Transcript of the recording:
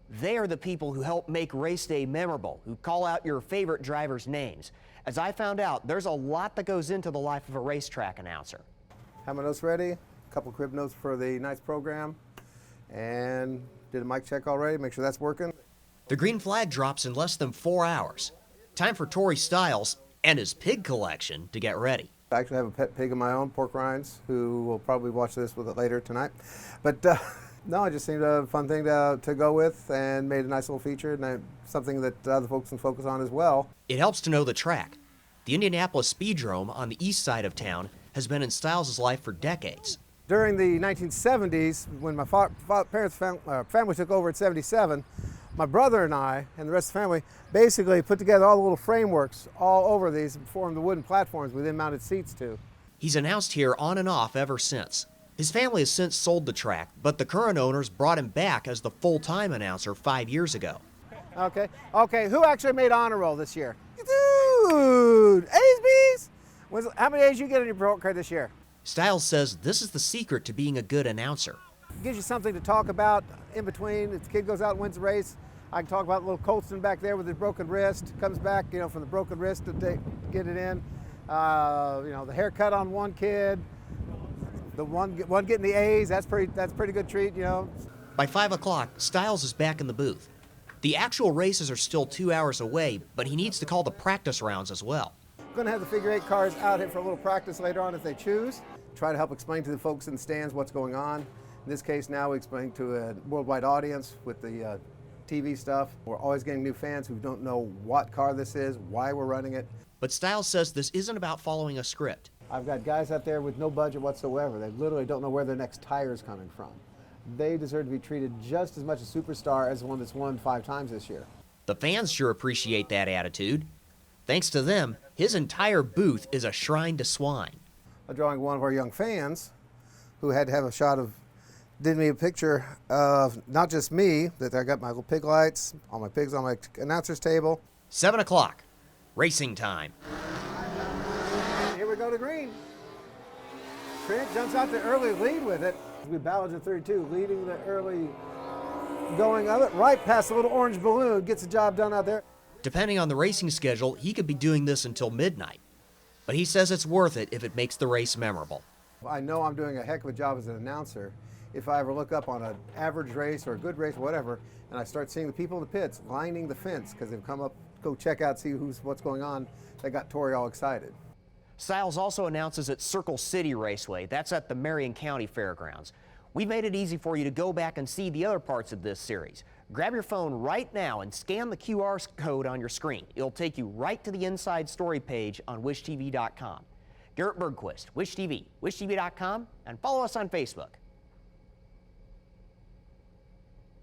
They are the people who help make race day memorable, who call out your favorite drivers' names. As I found out, there's a lot that goes into the life of a racetrack announcer. Have my notes ready, a couple crib notes for the night's program, and did a mic check already, make sure that's working. The green flag drops in less than 4 hours. Time for Tori Stiles and his pig collection to get ready. I actually have a pet pig of my own, Pork Rinds, who will probably watch this with it later tonight. But no, it just seemed a fun thing to go with and made a nice little feature and something that other folks can focus on as well. It helps to know the track. The Indianapolis Speedrome on the east side of town has been in Stiles' life for decades. During the 1970s, when my parents' family took over at 77, my brother and I and the rest of the family basically put together all the little frameworks all over these and formed the wooden platforms we then mounted seats to. He's announced here on and off ever since. His family has since sold the track, but the current owners brought him back as the full-time announcer 5 years ago. Okay, who actually made honor roll this year? Dude, A's, B's? How many A's you get on your report card this year? Stiles says this is the secret to being a good announcer. It gives you something to talk about in between. If the kid goes out and wins a race, I can talk about little Colston back there with his broken wrist. Comes back, from the broken wrist to get it in. The haircut on one kid, the one getting the A's. That's pretty good treat, By 5 o'clock, Stiles is back in the booth. The actual races are still 2 hours away, but he needs to call the practice rounds as well. I'm going to have the figure 8 cars out here for a little practice later on if they choose. Try to help explain to the folks in the stands what's going on. In this case now we explain to a worldwide audience with the TV stuff. We're always getting new fans who don't know what car this is, why we're running it. But Stiles says this isn't about following a script. I've got guys out there with no budget whatsoever. They literally don't know where their next tire is coming from. They deserve to be treated just as much a superstar as the one that's won 5 times this year. The fans sure appreciate that attitude. Thanks to them, his entire booth is a shrine to swine. I'm drawing one of our young fans who had to have a shot of, did me a picture of not just me, that I got my little pig lights, all my pigs on my announcer's table. 7 o'clock, racing time. Here we go to green. Trent jumps out to early lead with it. We balance at 32, leading the early going of it, right past the little orange balloon, gets the job done out there. Depending on the racing schedule, he could be doing this until midnight. But he says it's worth it if it makes the race memorable. I know I'm doing a heck of a job as an announcer. If I ever look up on an average race or a good race, whatever, and I start seeing the people in the pits lining the fence because they've come up, go check out, see what's going on, that got Tori all excited. Stiles also announces at Circle City Raceway. That's at the Marion County Fairgrounds. We've made it easy for you to go back and see the other parts of this series. Grab your phone right now and scan the QR code on your screen. It'll take you right to the inside story page on WishTV.com. Garrett Bergquist, Wish TV, WishTV.com, and follow us on Facebook.